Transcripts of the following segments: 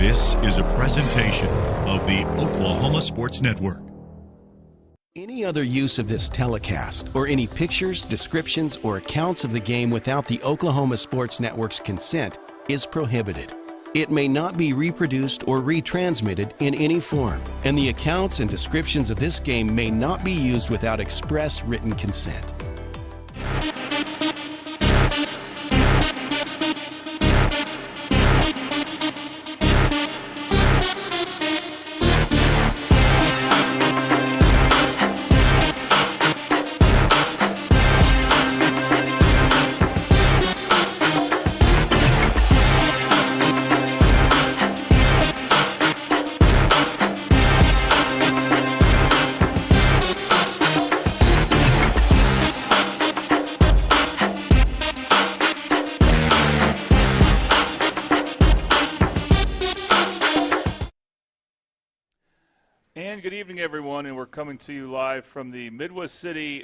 This is a presentation of the Oklahoma Sports Network. Any other use of this telecast or any pictures, descriptions, or accounts of the game without the Oklahoma Sports Network's consent is prohibited. It may not be reproduced or retransmitted in any form, and the accounts and descriptions of this game may not be used without express written consent. And good evening, everyone, and we're coming to you live from the Midwest City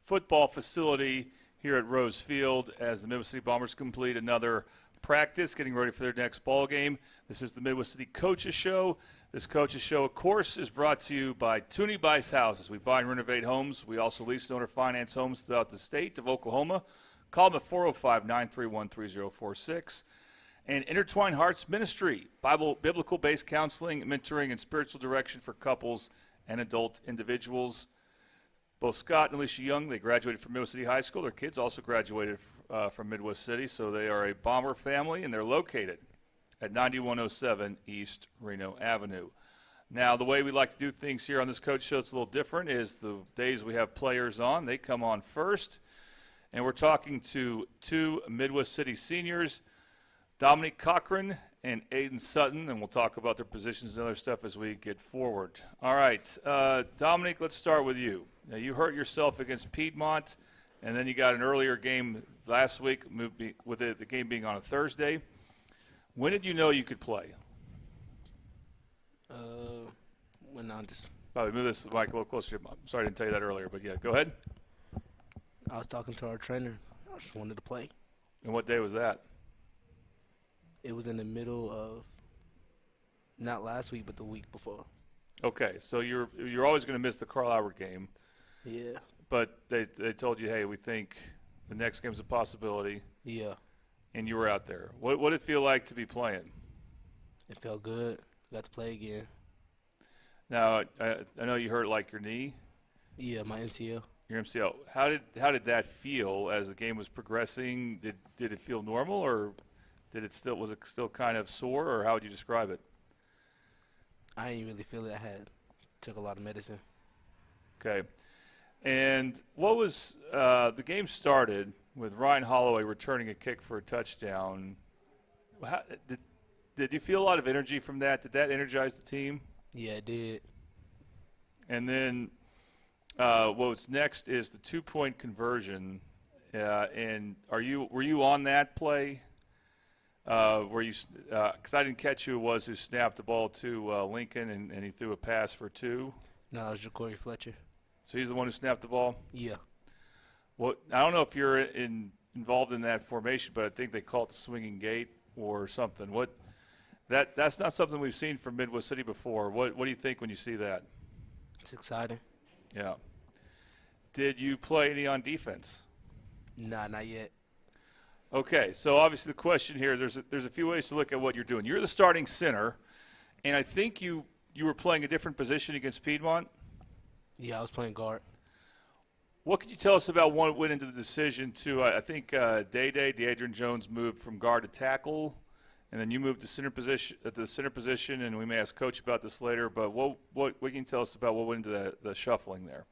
football facility here at Rose Field as the Midwest City Bombers complete another practice, getting ready for their next ball game. This is the Midwest City Coaches Show. This Coaches Show, of course, is brought to you by Tooney Bice Houses. We buy and renovate homes. We also lease and owner finance homes throughout the state of Oklahoma. Call them at 405-931-3046. And Intertwined Hearts Ministry, biblical-based counseling, mentoring, and spiritual direction for couples and adult individuals. Both Scott and Alicia Young, they graduated from Midwest City High School. Their kids also graduated from Midwest City, so they are a Bomber family, and they're located at 9107 East Reno Avenue. Now, the way we like to do things here on this Coach Show, it's a little different, is the days we have players on, they come on first. And we're talking to two Midwest City seniors, Dominic Cochran and Aiden Sutton, and we'll talk about their positions and other stuff as we get forward. All right, Dominic, let's start with you. Now, you hurt yourself against Piedmont, and then you got an earlier game last week with the game being on a Thursday. When did you know you could play? When I just Probably move this mic a little closer to you. I'm sorry I didn't tell you that earlier, but yeah, go ahead. I was talking to our trainer. I just wanted to play. And what day was that? It was in the middle of not last week, but the week before. Okay, so you're always going to miss the Carl Albert game. Yeah. But they told you, hey, we think the next game's a possibility. Yeah. And you were out there. What did it feel like to be playing? It felt good. Got to play again. Now, I know you hurt like your knee. Yeah, my MCL. Your MCL. How did that feel as the game was progressing? Did it feel normal, or was it still kind of sore, or how would you describe it? I didn't really feel it. Took a lot of medicine. Okay. And what was the game started with Ryan Holloway returning a kick for a touchdown. Did you feel a lot of energy from that? Did that energize the team? Yeah, it did. And then what's next is the 2-point conversion. And were you on that play? Because I didn't catch who it was who snapped the ball to Lincoln and he threw a pass for 2. No, it was Jacory Fletcher. So he's the one who snapped the ball? Yeah. Well, I don't know if you're involved in that formation, but I think they call it the swinging gate or something. That's not something we've seen from Midwest City before. What do you think when you see that? It's exciting. Yeah. Did you play any on defense? Nah, not yet. Okay, so obviously the question here is there's a few ways to look at what you're doing. You're the starting center, and I think you were playing a different position against Piedmont? Yeah, I was playing guard. What could you tell us about what went into the decision to, I think D'Adrian Jones moved from guard to tackle, and then you moved to the center position, and we may ask Coach about this later, but what can you tell us about what went into the shuffling there?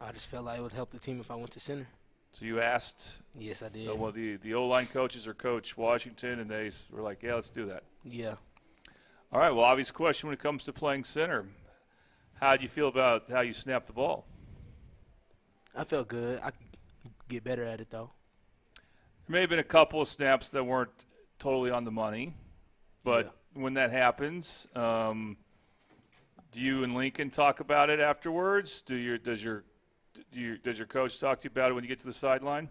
I just felt like it would help the team if I went to center. So you asked? Yes, I did. Well, the O-line coaches or Coach Washington, and they were like, yeah, let's do that. Yeah. All right, well, obvious question when it comes to playing center. How do you feel about how you snapped the ball? I felt good. I could get better at it, though. There may have been a couple of snaps that weren't totally on the money, but when that happens, do you and Lincoln talk about it afterwards? Does your coach talk to you about it when you get to the sideline?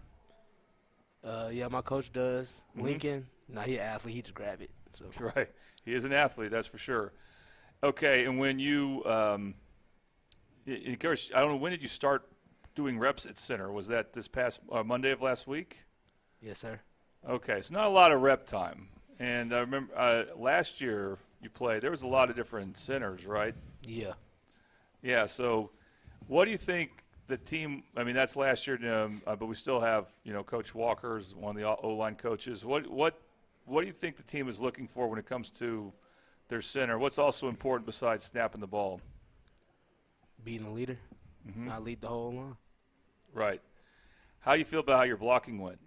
Yeah, my coach does. Mm-hmm. Lincoln, he an athlete. He just grab it. So Right. He is an athlete, that's for sure. Okay, and when you Coach, I don't know, when did you start doing reps at center? Was that this past Monday of last week? yes, sir. Okay, so not a lot of rep time. And I remember last year you played, there was a lot of different centers, right? Yeah. Yeah, so what do you think the team – I mean, that's last year, but we still have, Coach Walker's one of the O-line coaches. What do you think the team is looking for when it comes to their center? What's also important besides snapping the ball? Being a leader. I lead the whole line. Right. How do you feel about how your blocking went?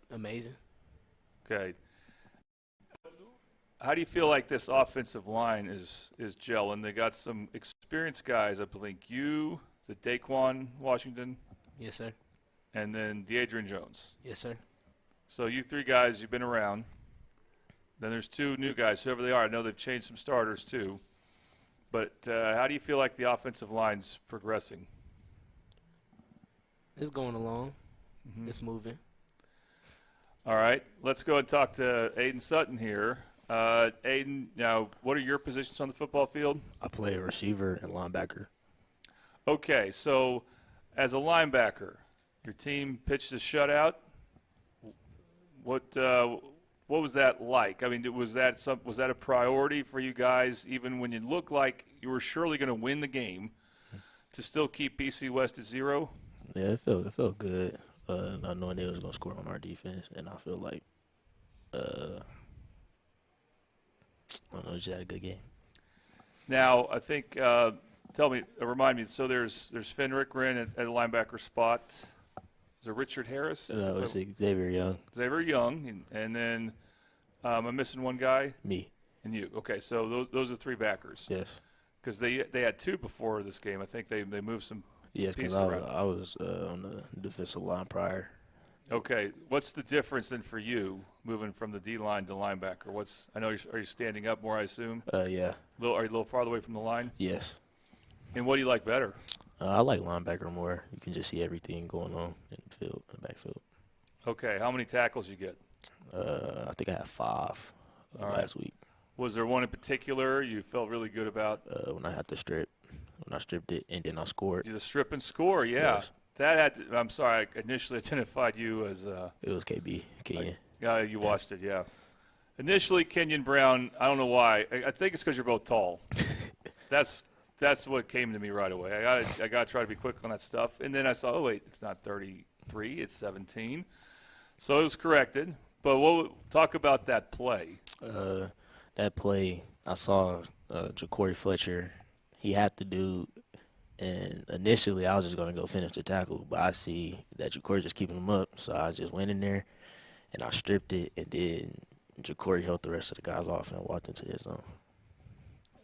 Amazing. Okay. How do you feel like this offensive line is gelling? They got some experienced guys. I believe you, the Daquan Washington, Yes, sir. and then DeAdrian Jones. Yes, sir. So you three guys, you've been around. Then there's two new guys, whoever they are. I know they've changed some starters too. But how do you feel like the offensive line's progressing? It's going along. It's moving. All right, let's go and talk to Aiden Sutton here. Aiden, now, what are your positions on the football field? I play receiver and linebacker. Okay, so as a linebacker, your team pitched a shutout. What was that like? I mean, was that a priority for you guys, even when you looked like you were surely going to win the game, to still keep BC West at 0? Yeah, it felt good. Not knowing they was gonna score on our defense, and I feel like I don't know, just had a good game. Now, I think remind me. So there's Fenric Wren at a linebacker spot. Is it Richard Harris? Let's see, Xavier Young. Xavier Young, and then I'm missing one guy. Me. And you. Okay, so those are three backers. Yes. Because they had two before this game. I think they moved some Yes, pieces because around. I was on the defensive line prior. Okay, what's the difference then for you moving from the D line to linebacker? Are you standing up more? I assume. Yeah. Are you a little farther away from the line? Yes. And what do you like better? I like linebacker more. You can just see everything going on in the field, in the backfield. Okay, how many tackles you get? I think I had 5 All right. last week. Was there one in particular you felt really good about? When I had to strip. When I stripped it and then I scored. The strip and score, yeah. Yes. I'm sorry, I initially identified you as It was KB, Kenyon. you watched it, yeah. Initially, Kenyon Brown, I don't know why. I think it's because you're both tall. That's what came to me right away. I got to try to be quick on that stuff. And then I saw, oh, wait, it's not 33, it's 17. So it was corrected. But we'll talk about that play. That play, I saw Ja'Cory Fletcher. He had the dude, and initially I was just going to go finish the tackle, but I see that Ja'Cory just keeping him up, so I just went in there, and I stripped it, and then Ja'Cory helped the rest of the guys off and walked into his zone.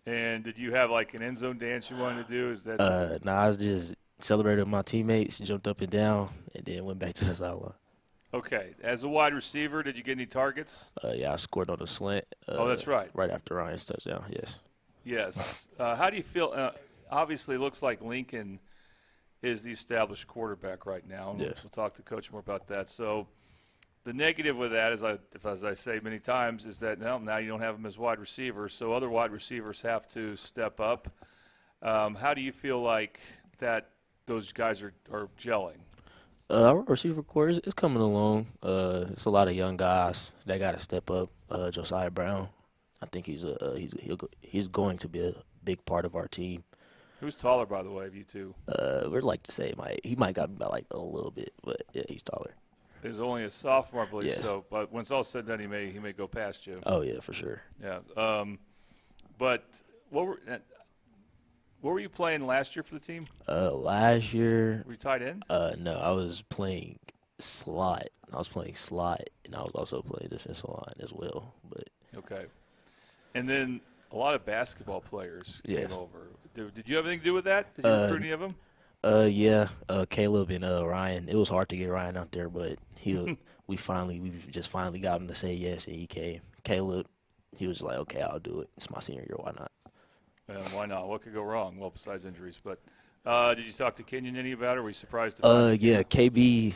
And did you have like an end zone dance you wanted to do? Is that I was just celebrated with my teammates, jumped up and down, and then went back to the sideline. okay? As a wide receiver, did you get any targets? Yeah, I scored on a slant. Oh, that's right. Right after Ryan's touchdown, yes. Yes. How do you feel? Obviously, it looks like Lincoln is the established quarterback right now. And Yes. we'll talk to Coach more about that. So the negative with that, as I say many times, is that now you don't have him as wide receiver, so other wide receivers have to step up. How do you feel like that those guys are gelling? Our receiver core is coming along. It's a lot of young guys that got to step up. Josiah Brown, I think he's going to be a big part of our team. Who's taller, by the way, of you two? We'd like to say he might got me by like a little bit, but yeah, he's taller. He's only a sophomore, I believe. Yes. So, but when it's all said and done, he may go past you. Oh yeah, for sure. Yeah. But what were you playing last year for the team? Last year, Were you tight end? no, I was playing slot. And I I was also playing defensive line as well. But Okay. And then a lot of basketball players Yes. came over. Did you have anything to do with that? Did you recruit any of them? yeah, Caleb and Ryan. It was hard to get Ryan out there, but we just finally got him to say yes, and he came. Caleb, he was like, okay, I'll do it. It's my senior year. Why not? Why not? What could go wrong? Well, besides injuries. But did you talk to Kenyon any about it? Or were you surprised to find Yeah, KB,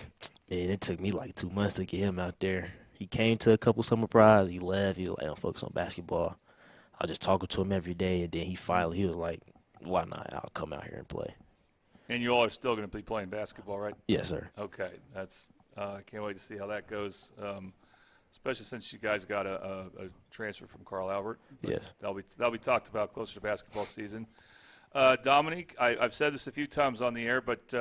man, it took me like 2 months to get him out there. He came to a couple summer prize. He left. He was like, I'm focused on basketball. I was just talking to him every day, and then he was like, why not? I'll come out here and play. And you all are still going to be playing basketball, right? Yes, sir. Okay. That's I can't wait to see how that goes, especially since you guys got a transfer from Carl Albert. Yes. That'll be talked about closer to basketball season. Dominique, I've said this a few times on the air, but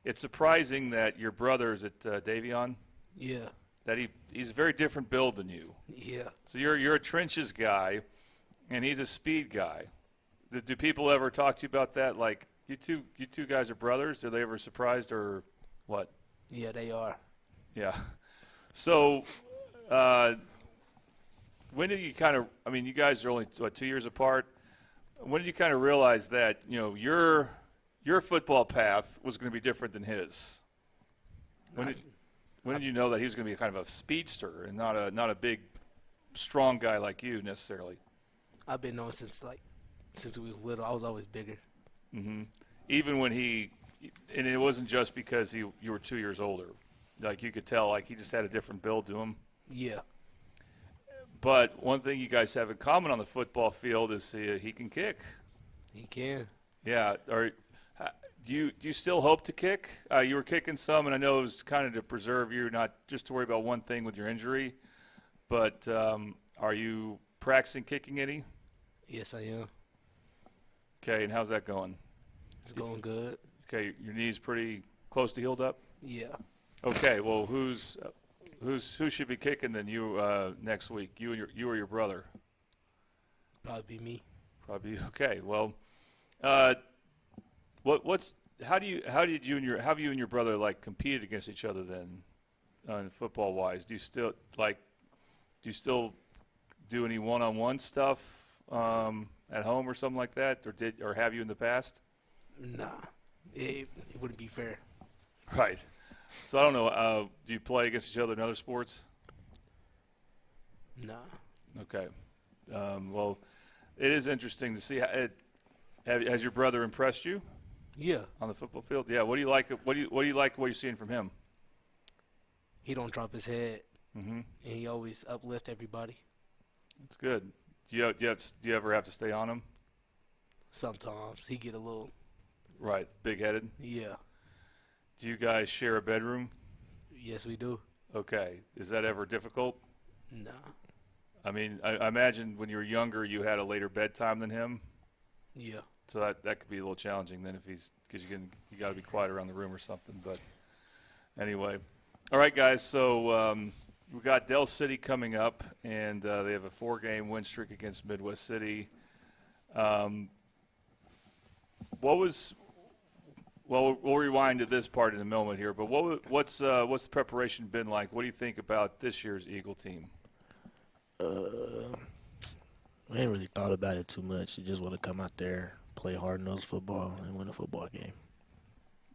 it's surprising that your brother's at Davion, Yeah. that he's a very different build than you. Yeah. So you're a trenches guy, and he's a speed guy. Do people ever talk to you about that? Like, you two guys are brothers. Are they ever surprised or what? Yeah, they are. Yeah. So when did you kind of – I mean, you guys are only, 2 years apart. When did you kind of realize that, your football path was going to be different than his? When did you know that he was going to be kind of a speedster and not a big, strong guy like you necessarily? I've been knowing since he was little. I was always bigger. Mm-hmm. Even when and it wasn't just because you were 2 years older. Like, you could tell, like, he just had a different build to him. Yeah. But one thing you guys have in common on the football field is he can kick. He can. Yeah. Do you still hope to kick? You were kicking some, and I know it was kind of to preserve you, not just to worry about one thing with your injury. But are you practicing kicking any? Yes, I am. Okay, and how's that going? It's going good. Okay, your knee's pretty close to healed up? Yeah. Okay, well, who should be kicking then you next week? You or your brother? Probably be me. Probably. Okay. Well, how have you and your brother like competed against each other then, football wise? Do you still do any one-on-one stuff at home or something like that, or have you in the past? Nah, it wouldn't be fair. Right. So I don't know. Do you play against each other in other sports? Nah. Okay. Well, it is interesting to see. Has your brother impressed you? Yeah. On the football field? Yeah. What do you like? What do you like? What you're seeing from him? He don't drop his head, Mm-hmm. and he always uplift everybody. That's good. Do you ever have to stay on him? Sometimes he get a little. Right. Big-headed. Yeah. Do you guys share a bedroom? Yes, we do. Okay. Is that ever difficult? Nah. I mean, I imagine when you were younger, you had a later bedtime than him. Yeah. So that could be a little challenging then because you got to be quiet around the room or something. But anyway, all right, guys. So we got Del City coming up, and they have a 4-game win streak against Midwest City. Well, we'll rewind to this part in a moment here. But what's the preparation been like? What do you think about this year's Eagle team? I ain't really thought about it too much. You just want to come out there, play hard-nosed football, and win a football game.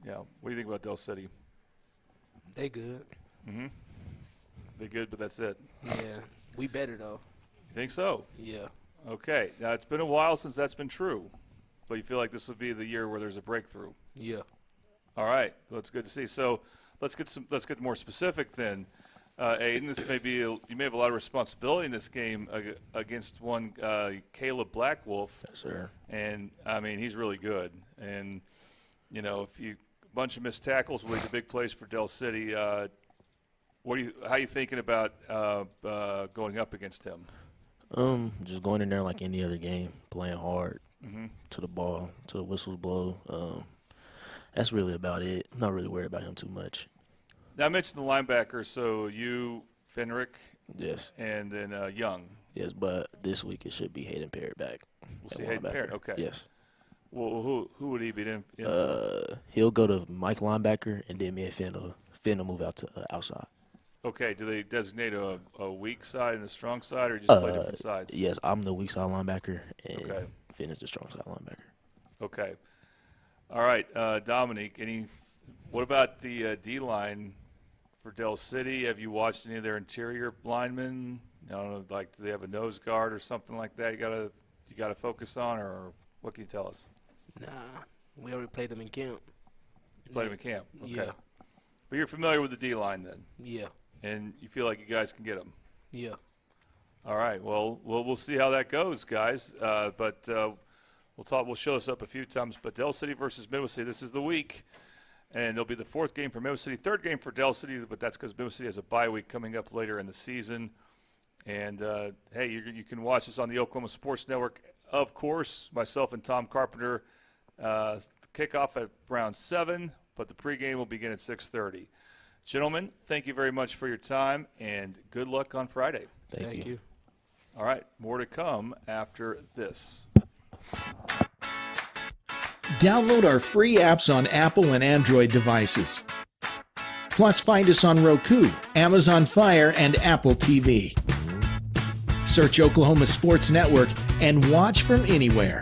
Yeah. What do you think about Del City? They good. Mm-hmm. They're good, but that's it. Yeah. We better though. You think so? Yeah. Okay. Now, it's been a while since that's been true, but you feel like this would be the year where there's a breakthrough. Yeah. All right. Well, that's good to see. So let's get more specific then. Aiden, you may have a lot of responsibility in this game against one Caleb Blackwolf. Yes, sir. And, I mean, he's really good. And, a bunch of missed tackles will be the big plays for Del City. How are you thinking about going up against him? Just going in there like any other game, playing hard to the ball, to the whistles blow. That's really about it. I'm not really worried about him too much. Now, I mentioned the linebackers, so you, Fenrick, Yes. and then Young. Yes, but this week it should be Hayden Parrott back. We'll see Hayden Parrott. Okay. Yes. Well, who would he be in? He'll go to Mike linebacker, and then me and Finn will move out to outside. Okay. Do they designate a weak side and a strong side, or just play different sides? Yes, I'm the weak side linebacker, and Okay. Finn is the strong side linebacker. Okay. All right, Dominique. What about the D-line for Del City? Have you watched any of their interior linemen? I don't know, like, do they have a nose guard or something like that? You gotta focus on, or what can you tell us? Nah. We already played them in camp. You played them in camp. Okay. Yeah. But you're familiar with the D-line then? Yeah. and you feel like you guys can get them. Yeah. All right. Well, we'll see how that goes, guys. But we'll show this up a few times. But Del City versus Midway City, this is the week. And it'll be the fourth game for Midway City, third game for Del City, but that's because Midway City has a bye week coming up later in the season. And, hey, you can watch this on the Oklahoma Sports Network. Of course, myself and Tom Carpenter, kickoff at around 7, but the pregame will begin at 6:30. Gentlemen, thank you very much for your time, and good luck on Friday. Thank you. All right, more to come after this. Download our free apps on Apple and Android devices. Plus, find us on Roku, Amazon Fire, and Apple TV. Search Oklahoma Sports Network and watch from anywhere.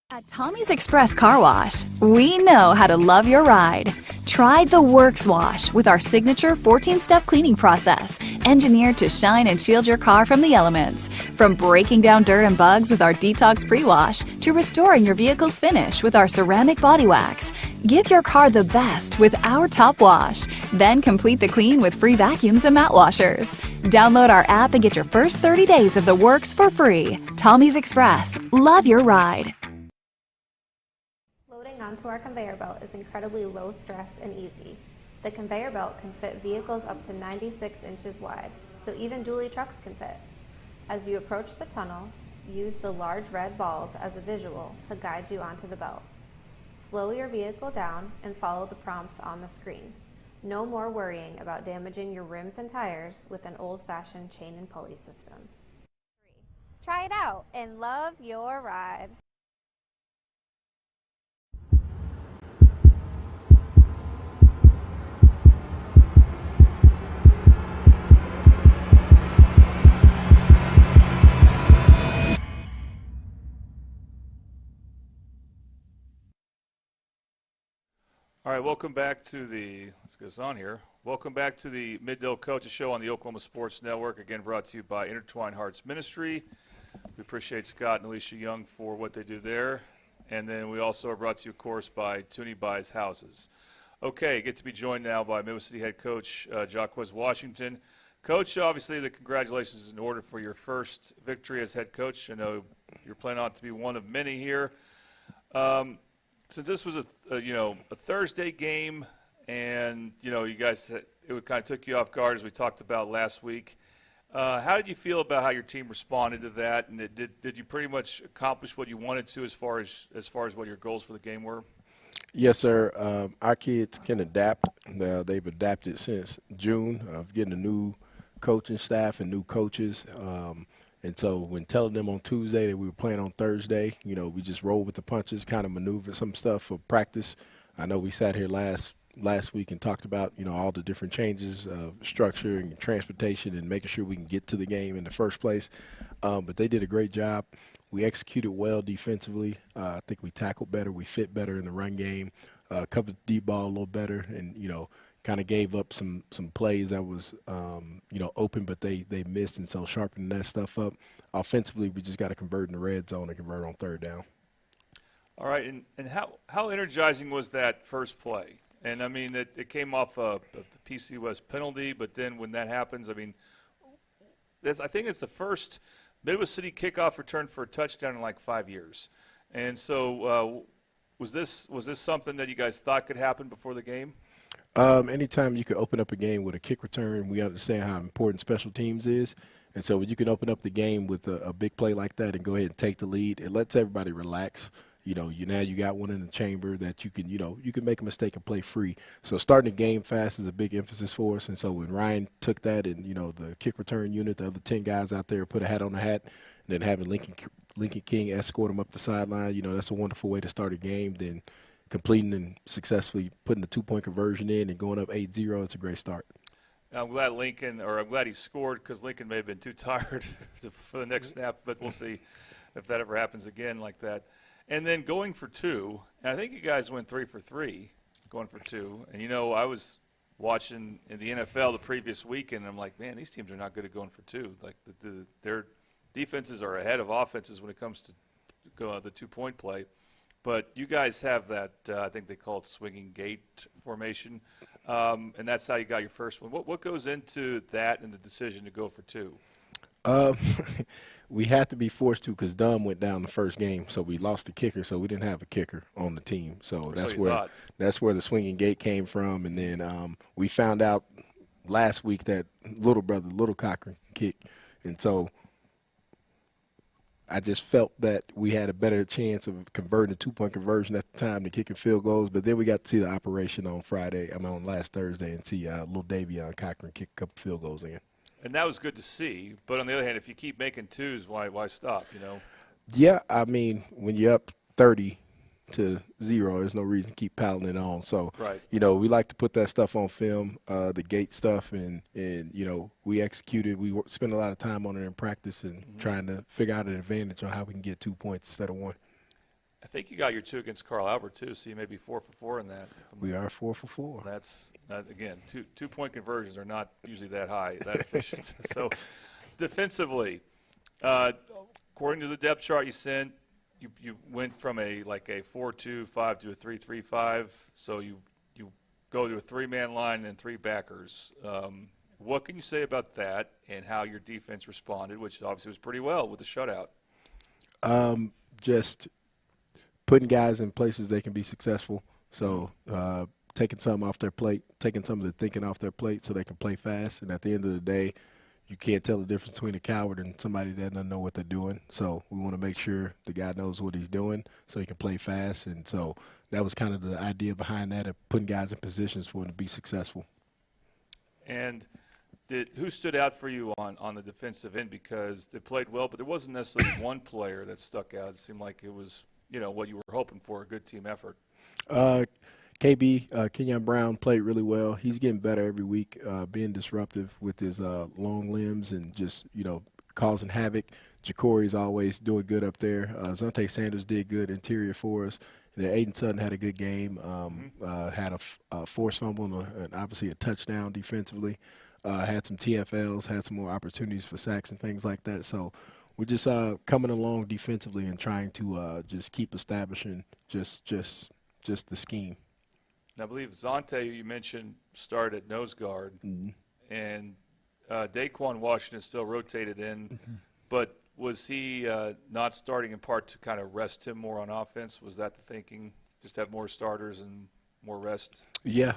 At Tommy's Express Car Wash, we know how to love your ride. Try the Works Wash with our signature 14-step cleaning process, engineered to shine and shield your car from the elements. From breaking down dirt and bugs with our Detox Pre-Wash to restoring your vehicle's finish with our ceramic body wax. Give your car the best with our Top Wash. Then complete the clean with free vacuums and mat washers. Download our app and get your first 30 days of the works for free. Tommy's Express. Love your ride. Loading onto our conveyor belt is incredibly low stress and easy. The conveyor belt can fit vehicles up to 96 inches wide, so even dually trucks can fit. As you approach the tunnel, use the large red balls as a visual to guide you onto the belt. Slow your vehicle down and follow the prompts on the screen. No more worrying about damaging your rims and tires with an old-fashioned chain and pulley system. Try it out and love your ride. All right, welcome back to let's get this on here. Welcome back to the Mid-Dale Coaches Show on the Oklahoma Sports Network, again brought to you by Intertwined Hearts Ministry. We appreciate Scott and Alicia Young for what they do there. And then we also are brought to you, of course, by Toonie Buys Houses. Okay, get to be joined now by Midway City head coach Jaquez Washington. Coach, obviously the congratulations in order for your first victory as head coach. I know you're planning on to be one of many here. Since this was a Thursday game, and you guys, it kind of took you off guard as we talked about last week. How did you feel about how your team responded to that, and did you pretty much accomplish what you wanted to as far as what your goals for the game were? Yes, sir. Our kids can adapt. They've adapted since June of getting a new coaching staff and new coaches. And so when telling them on Tuesday that we were playing on Thursday, we just rolled with the punches, kind of maneuvered some stuff for practice. I know we sat here last week and talked about, all the different changes of structure and transportation and making sure we can get to the game in the first place. But they did a great job. We executed well defensively. I think we tackled better. We fit better in the run game, covered the deep ball a little better, and, kind of gave up some plays that was, open, but they missed, and so sharpening that stuff up. Offensively, we just got to convert in the red zone and convert on third down. All right, and how energizing was that first play? And, I mean, it came off a PC West penalty, but then when that happens, I mean, I think it's the first Midway City kickoff return for a touchdown in like 5 years. And so was this something that you guys thought could happen before the game? Anytime you can open up a game with a kick return, we understand how important special teams is. And so when you can open up the game with a big play like that and go ahead and take the lead, it lets everybody relax. Now you got one in the chamber that you can make a mistake and play free. So starting the game fast is a big emphasis for us. And so when Ryan took that and, the kick return unit, the other 10 guys out there put a hat on the hat, and then having Lincoln King escort him up the sideline, that's a wonderful way to start a game. Then completing and successfully putting the 2-point conversion in and going up 8-0, it's a great start. I'm glad he scored, because Lincoln may have been too tired for the next snap, but we'll see if that ever happens again like that. And then going for two, and I think you guys went 3 for 3 going for two. And, I was watching in the NFL the previous weekend, and I'm like, man, these teams are not good at going for two. Like their defenses are ahead of offenses when it comes to the 2-point play. But you guys have that, I think they call it swinging gate formation. and that's how you got your first one. What goes into that and the decision to go for 2? We had to be forced to because Dunn went down the first game, so we lost the kicker, so we didn't have a kicker on the team. So that's where the swinging gate came from. And then we found out last week that little brother, Little Cochran, can kick. And so I just felt that we had a better chance of converting a 2-point conversion at the time to kicking field goals. But then we got to see the operation on last Thursday and see little Davion Cochran kick a couple field goals in. And that was good to see. But on the other hand, if you keep making 2s, why stop, you know? Yeah, I mean, when you're up 30-0, there's no reason to keep piling it on. So, right. You know, we like to put that stuff on film, the gate stuff, and you know, we executed. We spent a lot of time on it in practice and trying to figure out an advantage on how we can get 2 points instead of 1. I think you got your 2 against Carl Albert, too, so you may be 4 for 4 in that. We are 4 for 4. That's, again, 2-point conversions are not usually that high, that efficient. So defensively, according to the depth chart you sent, you went from a 4-2-5 to a 3-3-5. So you go to a 3-man line and then 3 backers. What can you say about that and how your defense responded, which obviously was pretty well with the shutout? Just putting guys in places they can be successful. So taking some off their plate, taking some of the thinking off their plate so they can play fast. And at the end of the day, you can't tell the difference between a coward and somebody that doesn't know what they're doing. So we want to make sure the guy knows what he's doing so he can play fast. And so that was kind of the idea behind that, of putting guys in positions for them to be successful. And who stood out for you on the defensive end? Because they played well, but there wasn't necessarily one player that stuck out. It seemed like it was, you know, what you were hoping for, a good team effort. Kenyon Brown played really well. He's getting better every week, being disruptive with his long limbs and just, you know, causing havoc. Jacory's always doing good up there. Zontae Sanders did good interior for us. And then Aiden Sutton had a good game, had a forced fumble and obviously a touchdown defensively. Had some TFLs, had some more opportunities for sacks and things like that. So we're just coming along defensively and trying to just keep establishing just the scheme. I believe Zontae, you mentioned, started at nose guard, and Daquan Washington still rotated in, but was he not starting in part to kind of rest him more on offense? Was that the thinking, just have more starters and more rest? Yeah,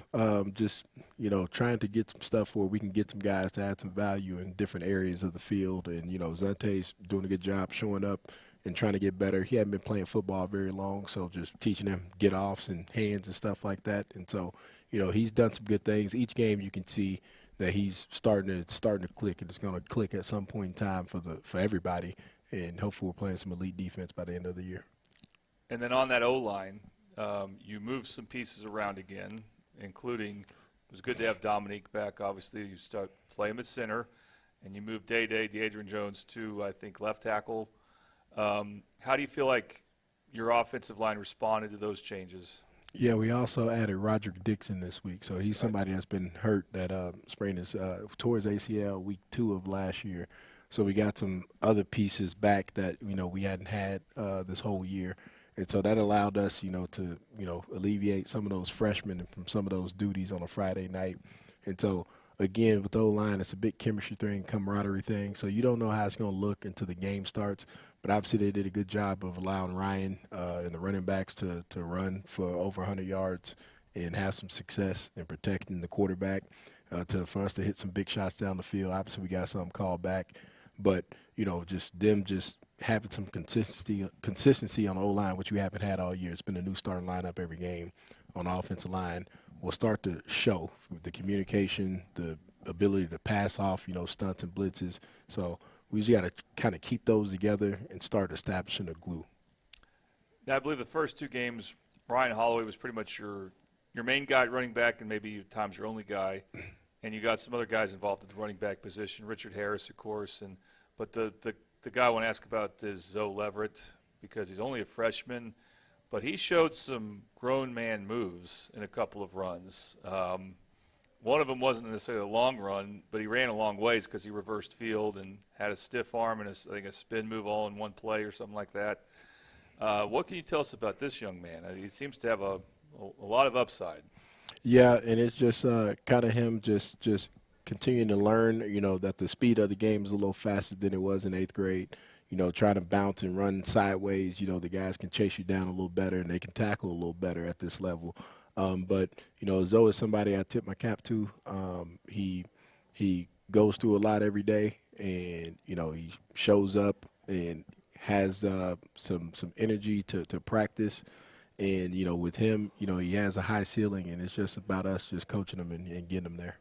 just, you know, trying to get some stuff where we can get some guys to add some value in different areas of the field. And, you know, Zontae's doing a good job showing up and trying to get better. He hadn't been playing football very long, so just teaching him get-offs and hands and stuff like that. And so, you know, he's done some good things. Each game you can see that he's starting to click, and it's going to click at some point in time for everybody. And hopefully we're playing some elite defense by the end of the year. And then on that O-line, you moved some pieces around again, including it was good to have Dominique back. Obviously, you start play him at center, and you moved De'Adrian Jones to, I think, left tackle. How do you feel like your offensive line responded to those changes? Yeah, we also added Roderick Dixon this week. So he's somebody that's been hurt, that sprained his towards ACL week 2 of last year. So we got some other pieces back that, you know, we hadn't had this whole year. And so that allowed us, you know, to, you know, alleviate some of those freshmen from some of those duties on a Friday night. And so, again, with the O-line, it's a big chemistry thing, camaraderie thing. So you don't know how it's going to look until the game starts. But obviously they did a good job of allowing Ryan and the running backs to run for over 100 yards and have some success in protecting the quarterback for us to hit some big shots down the field. Obviously we got some called back. But, you know, just having some consistency on the O-line, which we haven't had all year. It's been a new starting lineup every game on the offensive line. Will start to show the communication, the ability to pass off, you know, stunts and blitzes. So we just got to kind of keep those together and start establishing a glue. Now, I believe the first 2 games, Ryan Holloway was pretty much your main guy at running back and maybe at times your only guy. And you got some other guys involved at the running back position, Richard Harris, of course. But the guy I want to ask about is Zoe Leverett, because he's only a freshman. But he showed some grown man moves in a couple of runs. One of them wasn't necessarily a long run, but he ran a long ways because he reversed field and had a stiff arm and I think a spin move all in one play or something like that. What can you tell us about this young man? He seems to have a lot of upside. Yeah, and it's just kind of him just continuing to learn, that the speed of the game is a little faster than it was in 8th grade. Trying to bounce and run sideways, the guys can chase you down a little better and they can tackle a little better at this level. But Zoe is somebody I tip my cap to. He goes through a lot every day, and, he shows up and has some energy to practice. And, with him, he has a high ceiling, and it's just about us just coaching him and getting him there.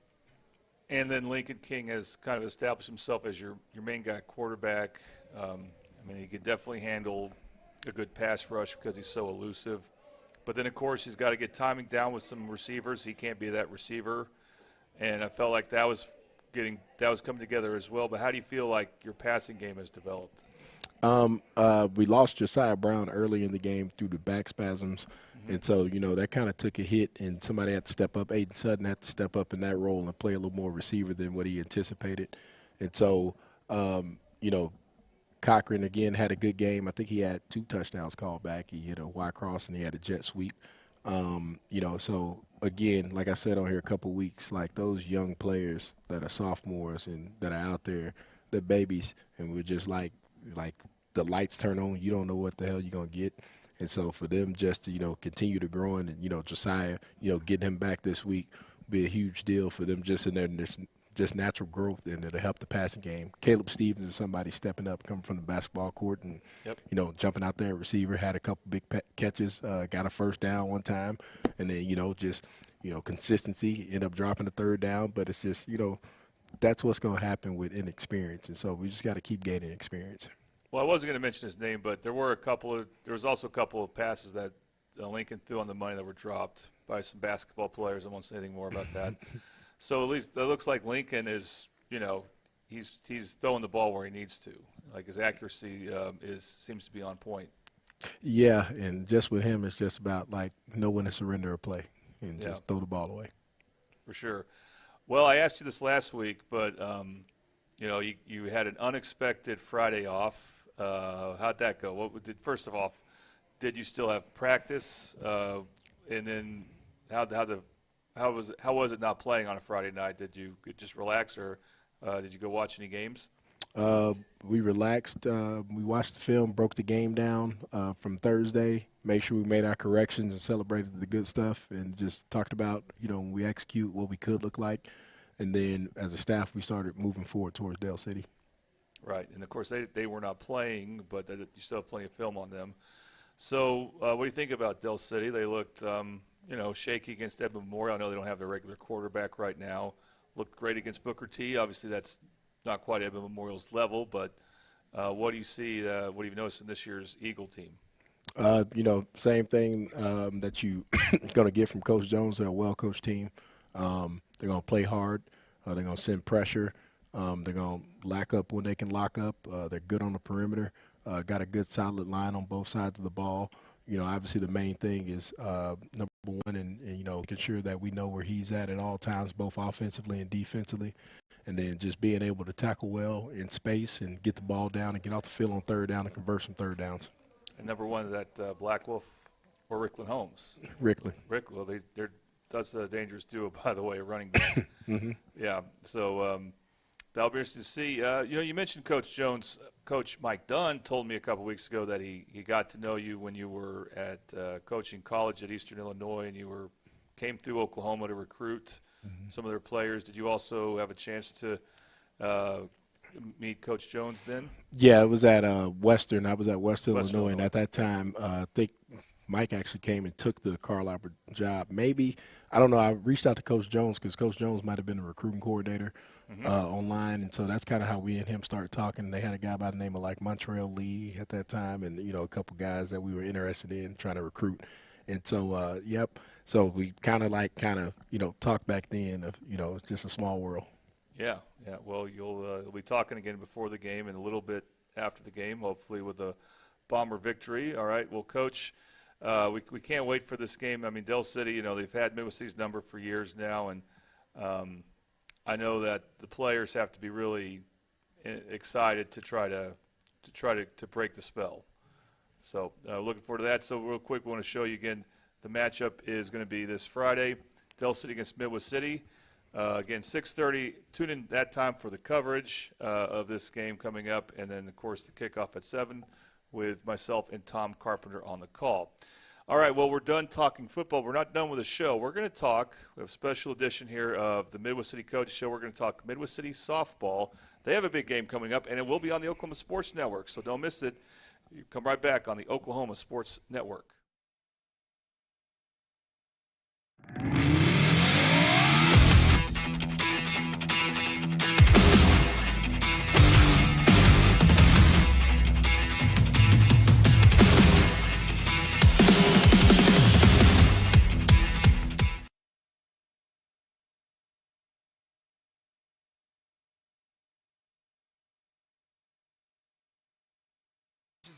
And then Lincoln King has kind of established himself as your main guy quarterback. He can definitely handle a good pass rush because he's so elusive. But then, of course, he's got to get timing down with some receivers. He can't be that receiver. And I felt like that was coming together as well. But how do you feel like your passing game has developed? We lost Josiah Brown early in the game through the back spasms. And so, that kind of took a hit, and somebody had to step up. Aiden Sutton had to step up in that role and play a little more receiver than what he anticipated. And so, Cochran, again, had a good game. I think he had 2 touchdowns called back. He hit a Y cross, and he had a jet sweep. So, again, like I said on here a couple weeks, like those young players that are sophomores and that are out there, they're babies, and we're just like the lights turn on, you don't know what the hell you're going to get. And so for them just to, continue to grow and, Josiah, getting him back this week will be a huge deal for them just in there, just natural growth, and it'll help the passing game. Caleb Stevens is somebody stepping up, coming from the basketball court and, jumping out there at receiver, had a couple big catches, got a first down one time, and then, consistency, end up dropping the 3rd down. But it's just, that's what's going to happen with inexperience. And so we just got to keep gaining experience. Well, I wasn't going to mention his name, but there was also a couple of passes that Lincoln threw on the money that were dropped by some basketball players. I won't say anything more about that. So at least it looks like Lincoln is, he's throwing the ball where he needs to. Like his accuracy seems to be on point. Yeah, and just with him, it's just about know when to surrender a play and just throw the ball away. For sure. Well, I asked you this last week, but you had an unexpected Friday off. How'd that go? First of all, did you still have practice? And then how was it not playing on a Friday night? Did you just relax, or did you go watch any games? We relaxed. We watched the film, broke the game down from Thursday, made sure we made our corrections and celebrated the good stuff, and just talked about, when we execute, what we could look like. And then as a staff, we started moving forward towards Dell City. Right, and of course they were not playing, but you still have plenty of film on them. So what do you think about Dell City? They looked, shaky against Edmond Memorial. I know they don't have their regular quarterback right now. Looked great against Booker T. Obviously, that's not quite Edmond Memorial's level, but what do you see? What have you noticed in this year's Eagle team? Same thing that you going to get from Coach Jones. They're a well-coached team. They're going to play hard. They're going to send pressure. They're going to lock up when they can lock up. They're good on the perimeter. Got a good solid line on both sides of the ball. Obviously the main thing is number one, and making sure that we know where he's at all times, both offensively and defensively. And then just being able to tackle well in space and get the ball down and get off the field on 3rd down and convert some 3rd downs. And number one is that Black Wolf or Rickland Holmes? Rickland. Well, that's a dangerous duo, by the way, running back. Mm-hmm. Yeah, so that'll be interesting to see. You mentioned Coach Jones. Coach Mike Dunn told me a couple weeks ago that he got to know you when you were at coaching college at Eastern Illinois, and you came through Oklahoma to recruit some of their players. Did you also have a chance to meet Coach Jones then? Yeah, it was at Western. I was at Western Illinois, and at that time, I think Mike actually came and took the Carl Albert job. Maybe, I don't know, I reached out to Coach Jones because Coach Jones might have been the recruiting coordinator online, and so that's kind of how we and him started talking. They had a guy by the name of Montreal Lee at that time, and, a couple guys that we were interested in trying to recruit. And so, so we kind of talked back then of, just a small world. Yeah. Well, you'll be talking again before the game and a little bit after the game, hopefully with a Bomber victory. All right. Well, Coach, we can't wait for this game. I mean, Dell City, they've had Midwest's number for years now, and I know that the players have to be really excited to try to break the spell. So looking forward to that. So real quick, we want to show you again. The matchup is going to be this Friday. Del City against Midwest City. Again, 6:30. Tune in that time for the coverage of this game coming up, and then, of course, the kickoff at 7 with myself and Tom Carpenter on the call. All right, well, we're done talking football. We're not done with the show. We're going to talk. We have a special edition here of the Midwest City Coach Show. We're going to talk Midwest City softball. They have a big game coming up, and it will be on the Oklahoma Sports Network, so don't miss it. You come right back on the Oklahoma Sports Network.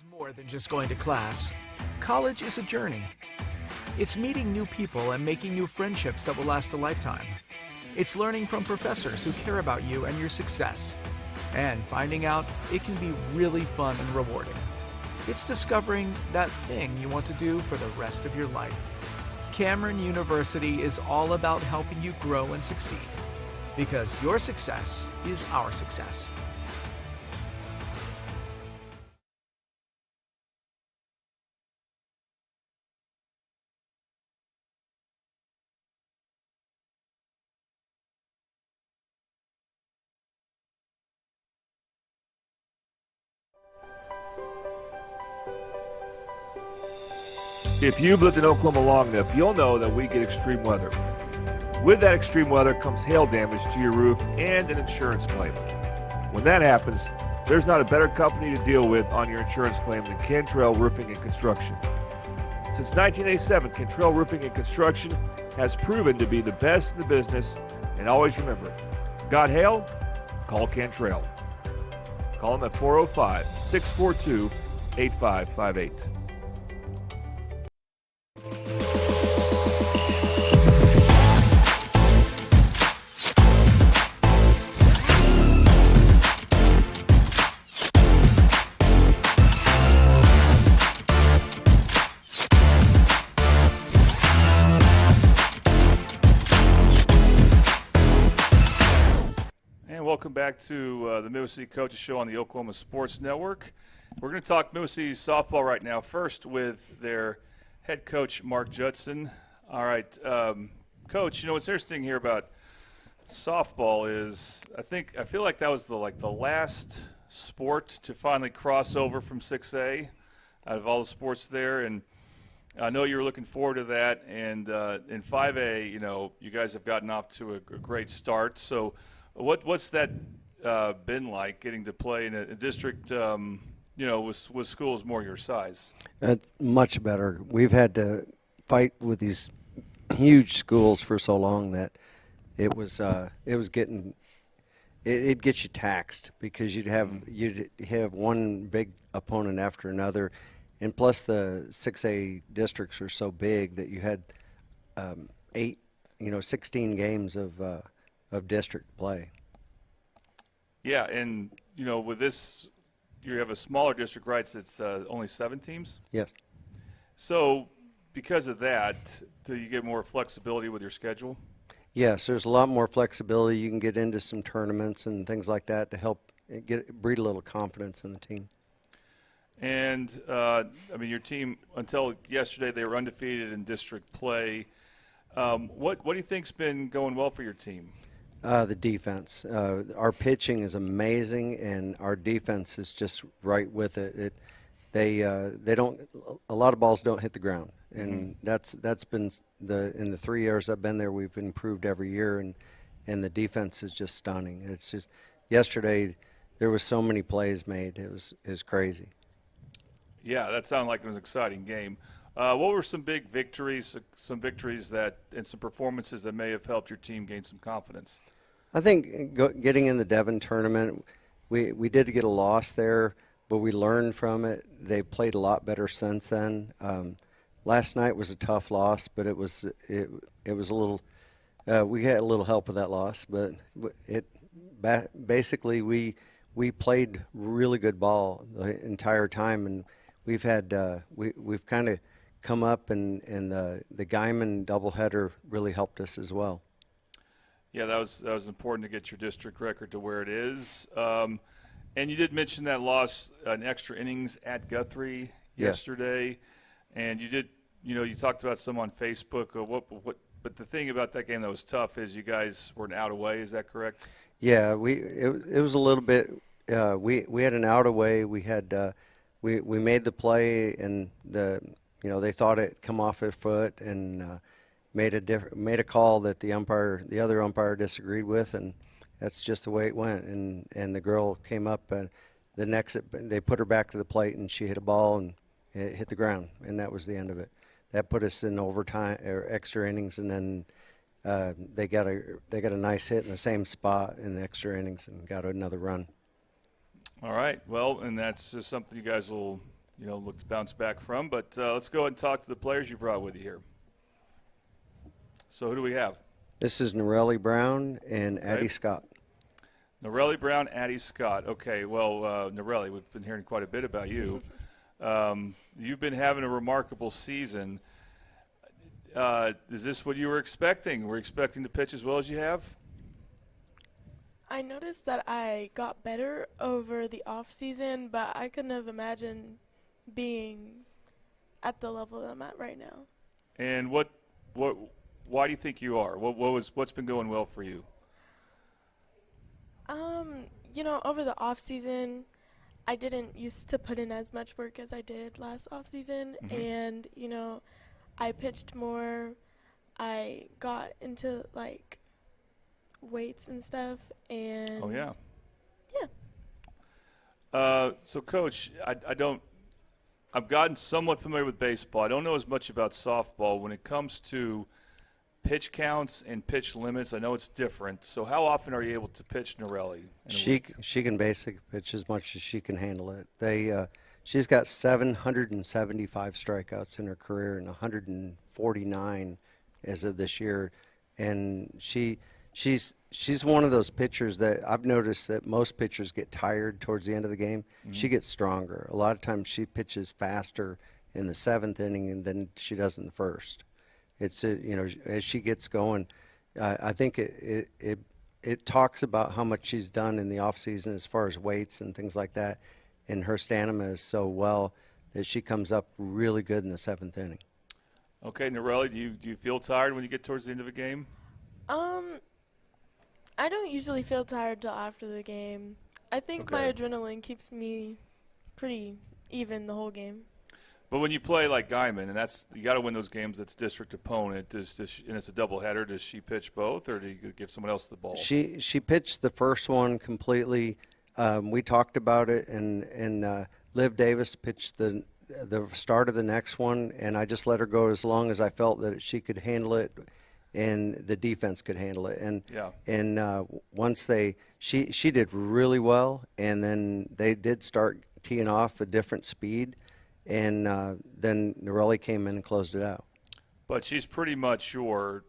More than just going to class. College is a journey. It's meeting new people and making new friendships that will last a lifetime. It's learning from professors who care about you and your success. And finding out it can be really fun and rewarding. It's discovering that thing you want to do for the rest of your life. Cameron University is all about helping you grow and succeed. Because your success is our success. If you've lived in Oklahoma long enough, you'll know that we get extreme weather. With that extreme weather comes hail damage to your roof and an insurance claim. When that happens, there's not a better company to deal with on your insurance claim than Cantrell Roofing and Construction. Since 1987, Cantrell Roofing and Construction has proven to be the best in the business, and always remember, got hail? Call Cantrell. Call them at 405-642-8558. Welcome back to the Midwest City Coaches Show on the Oklahoma Sports Network. We're going to talk Midwest City softball right now, first with their head coach, Mark Judson. All right, Coach, you know what's interesting here about softball is I feel like that was the last sport to finally cross over from 6A out of all the sports there, and I know you were looking forward to that. And in 5A, you know, you guys have gotten off to a great start. So what's that been like, getting to play in a district, with schools more your size? Much better. We've had to fight with these huge schools for so long that it gets you taxed, because you'd have one big opponent after another, and plus the 6A districts are so big that you had 16 games of district play. Yeah, and with this, you have a smaller district, right? So it's only 7 teams. Yes. So because of that, do you get more flexibility with your schedule? Yes, there's a lot more flexibility. You can get into some tournaments and things like that to help breed a little confidence in the team. And your team, until yesterday, they were undefeated in district play. What do you think's been going well for your team? The defense. Our pitching is amazing, and our defense is just right with it. They don't. A lot of balls don't hit the ground, and that's been in the 3 years I've been there, we've improved every year, and the defense is just stunning. It's just yesterday there was so many plays made. It was crazy. Yeah, that sounded like it was an exciting game. What were some big victories, and some performances that may have helped your team gain some confidence? I think getting in the Devon tournament, we did get a loss there, but we learned from it. They played a lot better since then. Last night was a tough loss, but it was a little. We had a little help with that loss, but basically we played really good ball the entire time, and we've had we've kind of come up, and the Guyman doubleheader really helped us as well. Yeah, that was important to get your district record to where it is. And you did mention that loss in extra innings at Guthrie yesterday, and you talked about some on Facebook. But the thing about that game that was tough is you guys were an out away. Is that correct? Yeah, it was a little bit. We had an out away. We had we made the play, and they thought it come off their foot, and made a call that the other umpire disagreed with, and that's just the way it went. And the girl came up, and they put her back to the plate, and she hit a ball, and it hit the ground, and that was the end of it. That put us in overtime or extra innings, and then they got a nice hit in the same spot in the extra innings and got another run. All right. Well, and that's just something you guys will look to bounce back from. But let's go ahead and talk to the players you brought with you here. So who do we have? This is Norelli Brown and Addie Scott. Norelli Brown, Addie Scott. Okay. Well, Norelli, we've been hearing quite a bit about you. You've been having a remarkable season. Is this what you were expecting? Were you expecting to pitch as well as you have? I noticed that I got better over the off season, but I couldn't have imagined being at the level that I'm at right now. And why do you think you are? What's been going well for you? Over the off season, I didn't used to put in as much work as I did last off season, and I pitched more. I got into weights and stuff, and so Coach, I've gotten somewhat familiar with baseball. I don't know as much about softball. When it comes to pitch counts and pitch limits, I know it's different. So how often are you able to pitch Norelli? She can basically pitch as much as she can handle it. She's got 775 strikeouts in her career and 149 as of this year, and she's one of those pitchers that I've noticed that most pitchers get tired towards the end of the game. She gets stronger. A lot of times she pitches faster in the seventh inning than she does in the first. It's as she gets going, I think it talks about how much she's done in the off season as far as weights and things like that, and her stamina is so well that she comes up really good in the seventh inning. Okay, Norelli, do you feel tired when you get towards the end of a game? I don't usually feel tired till after the game. I think my adrenaline keeps me pretty even the whole game. But when you play like Guyman, and you got to win those games. That's district opponent. And it's a doubleheader. Does she pitch both, or do you give someone else the ball? She pitched the first one completely. We talked about it, and Liv Davis pitched the start of the next one, and I just let her go as long as I felt that she could handle it, and the defense could handle it. And once she did really well, and then they did start teeing off a different speed. And then Norelli came in and closed it out. But she's pretty much your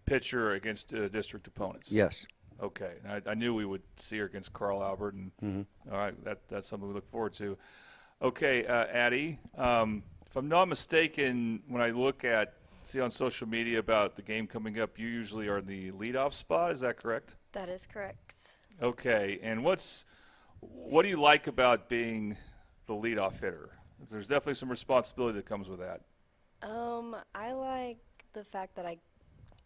pitcher against district opponents. Yes. Okay. I knew we would see her against Carl Albert, and all right, that's something we look forward to. Okay, Addie, if I'm not mistaken, when I see on social media about the game coming up, you usually are in the leadoff spot. Is that correct? That is correct. Okay. And what do you like about being the leadoff hitter? There's definitely some responsibility that comes with that. I like the fact that I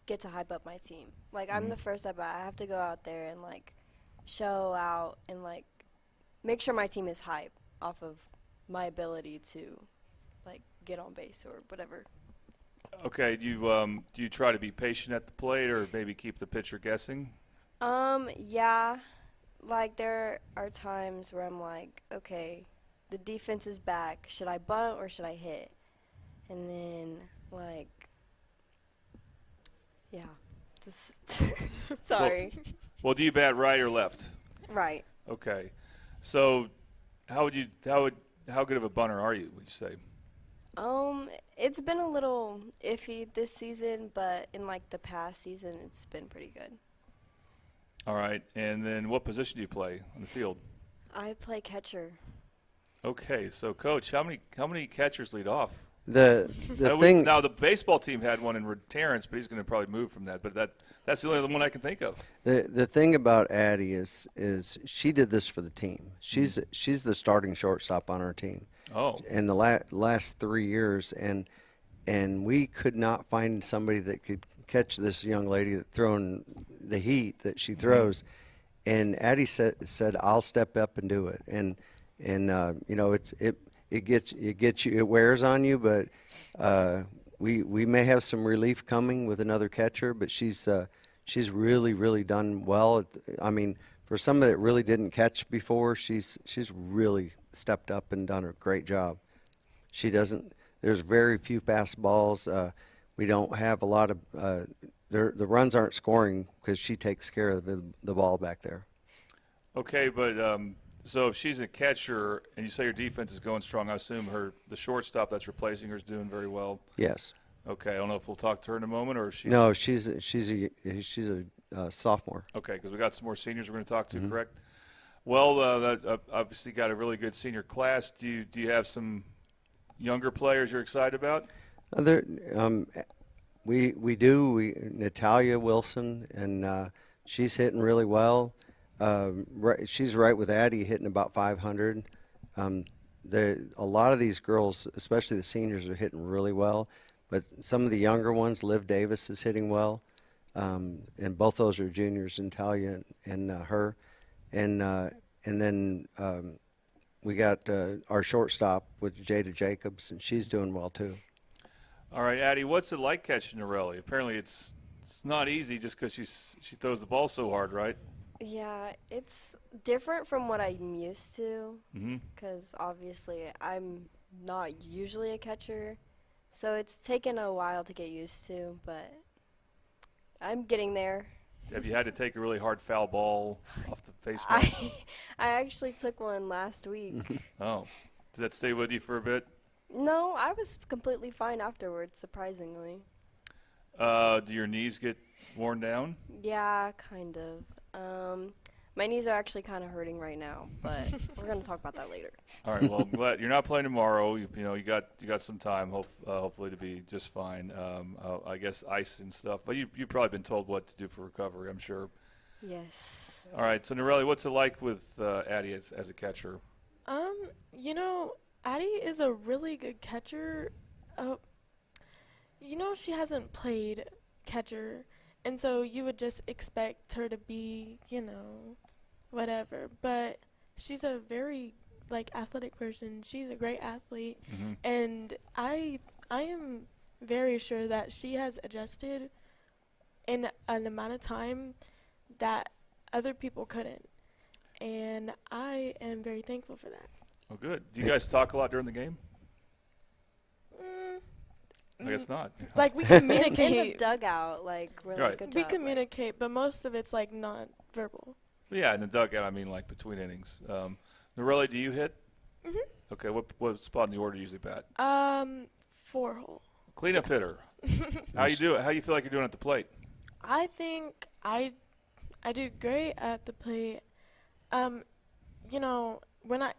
get to hype up my team. I'm the first at bat. I have to go out there and show out and make sure my team is hype off of my ability to get on base or whatever. Okay, do you try to be patient at the plate or maybe keep the pitcher guessing? Yeah. There are times where I'm okay, the defense is back. Should I bunt or should I hit? And then, just sorry. Well, do you bat right or left? Right. Okay. So, how good of a bunter are you, would you say? It's been a little iffy this season, but in the past season, it's been pretty good. All right. And then what position do you play on the field? I play catcher. Okay, so Coach, how many catchers lead off The thing now, the baseball team had one in Terrence, but he's going to probably move from that. But that's the only one I can think of. The thing about Addie is she did this for the team. She's the starting shortstop on our team. Oh. In the last 3 years, and we could not find somebody that could catch this young lady that throwing the heat that she throws. And Addie said, "I'll step up and do it." And you know, it gets you, it wears on you, but we may have some relief coming with another catcher, but she's really done well. I mean, for somebody that really didn't catch before, she's really stepped up and done a great job. She doesn't. There's very few pass balls. We don't have a lot of the runs aren't scoring because she takes care of the ball back there. Okay, but so if she's a catcher and you say your defense is going strong, I assume the shortstop that's replacing her is doing very well. Yes. Okay, I don't know if we'll talk to her in a moment or if she's. No, she's a sophomore. Okay, because we got some more seniors we're going to talk to, correct? Well, that obviously got a really good senior class. Do you have some younger players you're excited about? We do. Natalia Wilson, and she's hitting really well. She's right with Addie, hitting about 500. A lot of these girls, especially the seniors, are hitting really well. But some of the younger ones, Liv Davis is hitting well, and both those are juniors, Natalia and her. And then we got our shortstop with Jada Jacobs, and she's doing well too. All right, Addie, what's it like catching Norelli? Apparently it's not easy just because she throws the ball so hard, right? Yeah, it's different from what I'm used to because obviously I'm not usually a catcher. So it's taken a while to get used to, but I'm getting there. Have you had to take a really hard foul ball off the face mask? I actually took one last week. Oh. Does that stay with you for a bit? No, I was completely fine afterwards, surprisingly. Do your knees get worn down? Yeah, kind of. My knees are actually kind of hurting right now, but we're going to talk about that later. All right. Well, I'm glad you're not playing tomorrow. You got some time, hopefully, to be just fine. I guess ice and stuff, but you've probably been told what to do for recovery, I'm sure. Yes. All right. So, Norelli, what's it like with Addie as a catcher? You know, Addie is a really good catcher. You know, she hasn't played catcher. And so you would just expect her to be, whatever. But she's a very, athletic person. She's a great athlete. And I am very sure that she has adjusted in an amount of time that other people couldn't. And I am very thankful for that. Oh, good. Do you guys talk a lot during the game? I guess not. We communicate. In the dugout, really right. good job. We communicate, but most of it's, non-verbal. Yeah, in the dugout, I mean, between innings. Norelli, do you hit? Okay, what spot in the order do you usually bat? 4-hole. Cleanup hitter. How you do it? How you feel like you're doing at the plate? I think I do great at the plate.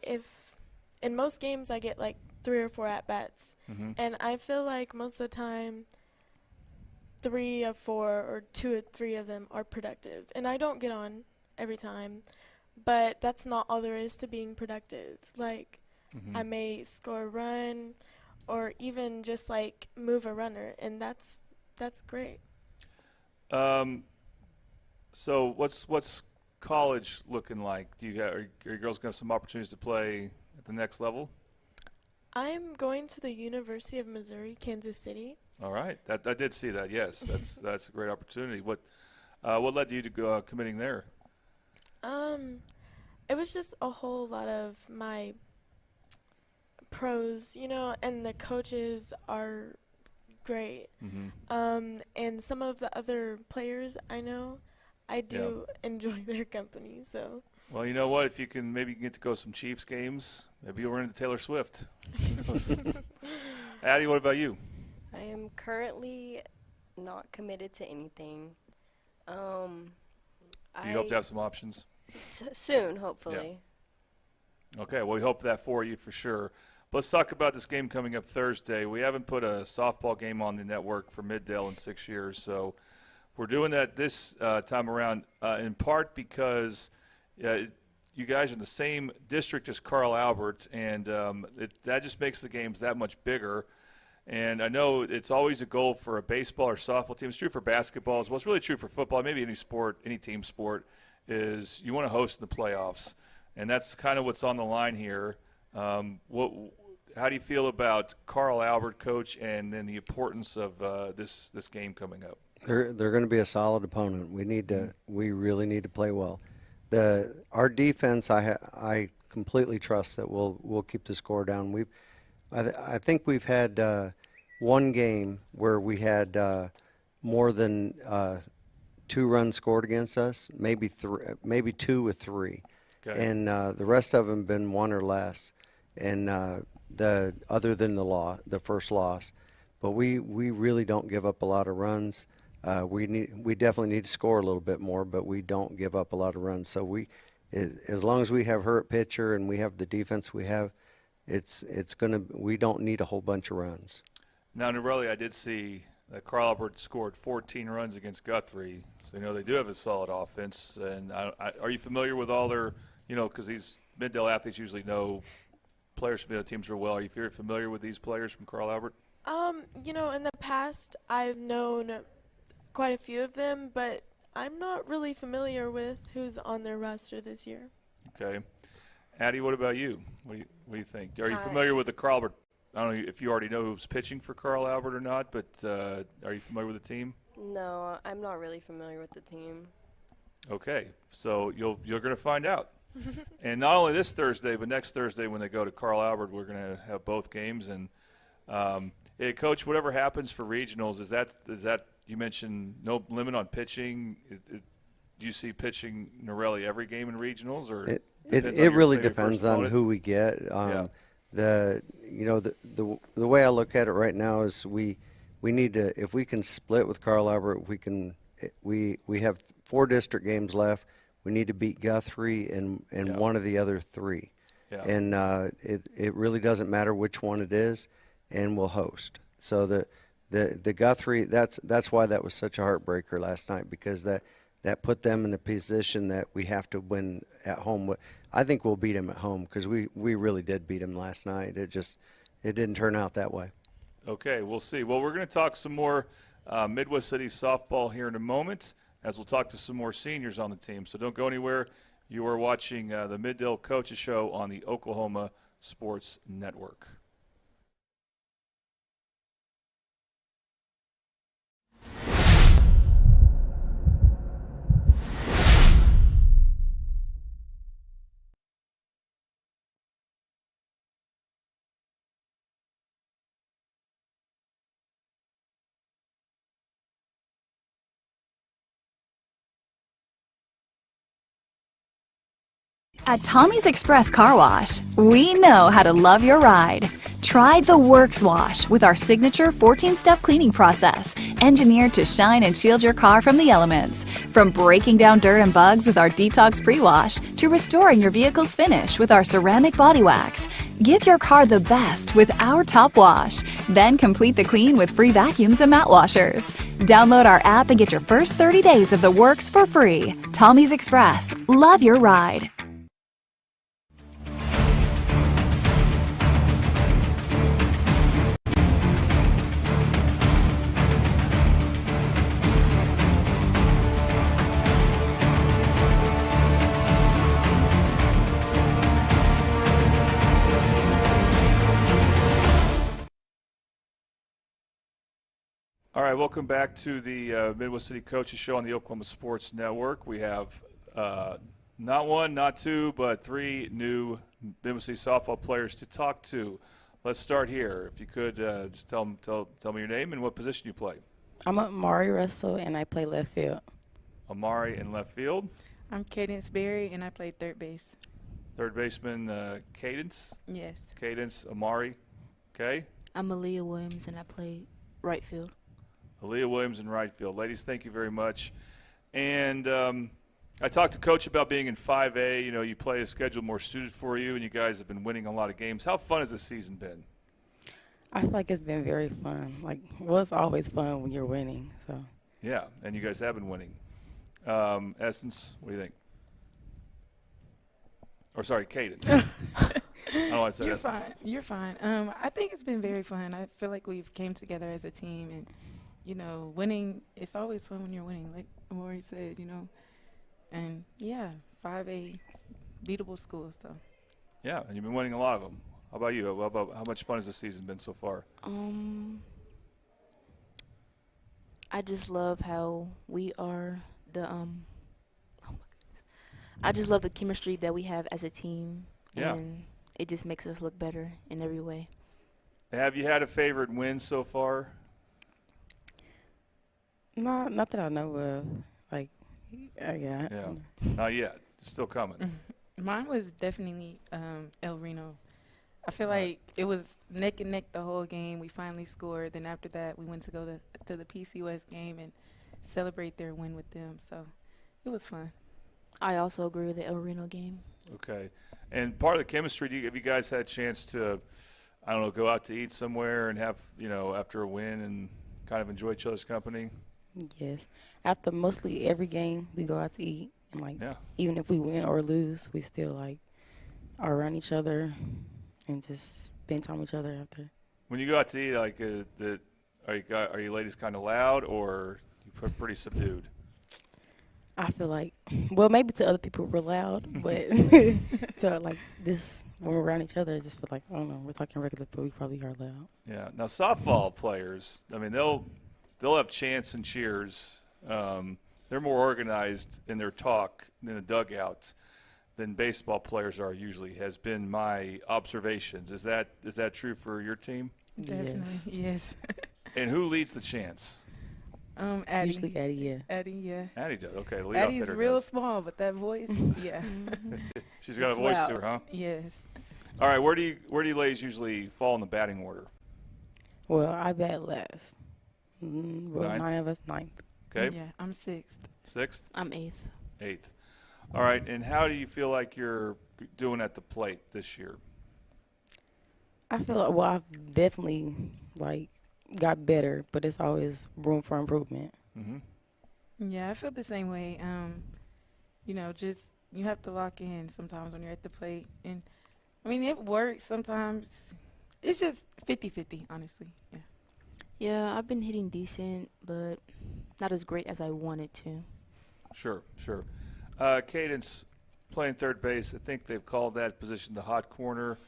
If in most games I get 3 or 4 at-bats. And I feel like most of the time 3 of 4 or 2 or 3 of them are productive. And I don't get on every time, but that's not all there is to being productive. I may score a run or even just move a runner, and that's great. So what's college looking like? Are your girls going to have some opportunities to play at the next level? I'm going to the University of Missouri, Kansas City. All right, I did see that. Yes, that's a great opportunity. What led you to committing there? It was just a whole lot of my pros, and the coaches are great. And some of the other players I know, I do enjoy their company. So. Well, you know what? If you can maybe get to go to some Chiefs games, maybe you'll run into Taylor Swift. Addie, what about you? I am currently not committed to anything. You hope to have some options? Soon, hopefully. Yeah. Okay, well, we hope that for you for sure. Let's talk about this game coming up Thursday. We haven't put a softball game on the network for Middale in 6 years, so we're doing that this time around in part because you guys are in the same district as Carl Albert, and that just makes the games that much bigger. And I know it's always a goal for a baseball or softball team. It's true for basketball as well. It's really true for football, maybe any sport, any team sport, is you want to host in the playoffs. And that's kind of what's on the line here. How do you feel about Carl Albert, Coach, and then the importance of this game coming up? They're going to be a solid opponent. We really need to play well. Our defense, I completely trust that we'll keep the score down. I think we've had one game where we had more than 2 runs scored against us, maybe 2 with 3, okay. And the rest of them have been 1 or less. And other than the first loss, but we really don't give up a lot of runs. We definitely need to score a little bit more, but we don't give up a lot of runs. So as long as we have her at pitcher and we have the defense we have, we don't need a whole bunch of runs. Now, Norelli, I did see that Carl Albert scored 14 runs against Guthrie, so they do have a solid offense. And are you familiar with all their, because these Middale athletes usually know players from the other teams real well. Are you very familiar with these players from Carl Albert? In the past, I've known quite a few of them, but I'm not really familiar with who's on their roster this year. Okay. Addie, what about you? What do you think? Are you familiar with the Carl Albert? I don't know if you already know who's pitching for Carl Albert or not, but are you familiar with the team? No, I'm not really familiar with the team. Okay, so you're going to find out. And not only this Thursday, but next Thursday when they go to Carl Albert, we're going to have both games. And hey, Coach, whatever happens for regionals, is that you mentioned no limit on pitching? Do you see pitching Norelli every game in regionals, or it really depends on who we get? The way I look at it right now is we need to, if we can split with Carl Albert, we have 4 district games left. We need to beat Guthrie and one of the other 3. Yeah. And it really doesn't matter which one it is, and we'll host. So the Guthrie, that's why that was such a heartbreaker last night, because that put them in a position that we have to win at home. I think we'll beat them at home because we really did beat them last night. It didn't turn out that way. Okay, we'll see. Well, we're going to talk some more Midwest City softball here in a moment, as we'll talk to some more seniors on the team. So don't go anywhere. You are watching the Middale Coaches Show on the Oklahoma Sports Network. At Tommy's Express Car Wash, we know how to love your ride. Try the Works Wash with our signature 14-step cleaning process, engineered to shine and shield your car from the elements. From breaking down dirt and bugs with our Detox Pre-Wash to restoring your vehicle's finish with our ceramic body wax. Give your car the best with our Top Wash. Then complete the clean with free vacuums and mat washers. Download our app and get your first 30 days of the works for free. Tommy's Express. Love your ride. All right, welcome back to the Midwest City Coaches Show on the Oklahoma Sports Network. We have not 1, not 2, but 3 new Midwest City softball players to talk to. Let's start here. If you could just tell me your name and what position you play. I'm Amari Russell, and I play left field. Amari in left field. I'm Cadence Berry, and I play third base. Third baseman, Cadence? Yes. Cadence, Amari. Okay. I'm Aaliyah Williams, and I play right field. Aaliyah Williams in right field. Ladies, thank you very much. And I talked to Coach about being in 5A. You know, you play a schedule more suited for you, and you guys have been winning a lot of games. How fun has this season been? I feel like it's been very fun. Like, well, it's always fun when you're winning. So. Yeah, and you guys have been winning. Essence, what do you think? Or sorry, Cadence. I don't know why I said You're Essence. fine. You're fine. I think it's been very fun. I feel like we've came together as a team, and you know, winning. It's always fun when you're winning, like Amori said. You know, and yeah, 5A, beatable school. So. Yeah, and you've been winning a lot of them. How about you? How much fun has the season been so far? I just love how we are the oh my goodness. I just love the chemistry that we have as a team. Yeah. And it just makes us look better in every way. Have you had a favorite win so far? No, not that I know of. Like, yeah. Yeah, not yet. It's still coming. Mine was definitely El Reno. I feel like it was neck and neck the whole game. We finally scored. Then after that, we went to go to the PC West game and celebrate their win with them. So it was fun. I also agree with the El Reno game. Okay. And part of the chemistry, have you guys had a chance to, I don't know, go out to eat somewhere and have, you know, after a win and kind of enjoy each other's company? Yes. After mostly every game, we go out to eat. And, like, even if we win or lose, we still, like, are around each other and just spend time with each other after. When you go out to eat, like, are you ladies kind of loud or you pretty subdued? I feel like, well, maybe to other people we're loud, but to, like, just when we're around each other, I just feel like, I don't know, we're talking regular, but we probably are loud. Yeah. Now, softball players, I mean, they'll have chants and cheers. They're more organized in their talk in the dugout than baseball players are usually, has been my observations. Is that true for your team? Definitely, yes. And who leads the chants? Addie. Usually Addie, yeah. Addie, yeah. Addie does. Okay, the leadoff Addie's hitter real does. small, but that voice, yeah. She's got a It's voice loud. to her, huh? Yes. All right, where do you ladies usually fall in the batting order? Well, I bat last. Well, Ninth? 9 of us, 9th. Okay. Yeah, I'm 6th. 6th? I'm 8th. 8th. All right, and how do you feel like you're doing at the plate this year? I feel like, well, I've definitely, like, got better, but it's always room for improvement. Mm-hmm. Yeah, I feel the same way. You know, just you have to lock in sometimes when you're at the plate. And, I mean, it works sometimes. It's just 50-50, honestly. Yeah. Yeah, I've been hitting decent, but not as great as I wanted to. Sure. Cadence playing third base, I think they've called that position the hot corner.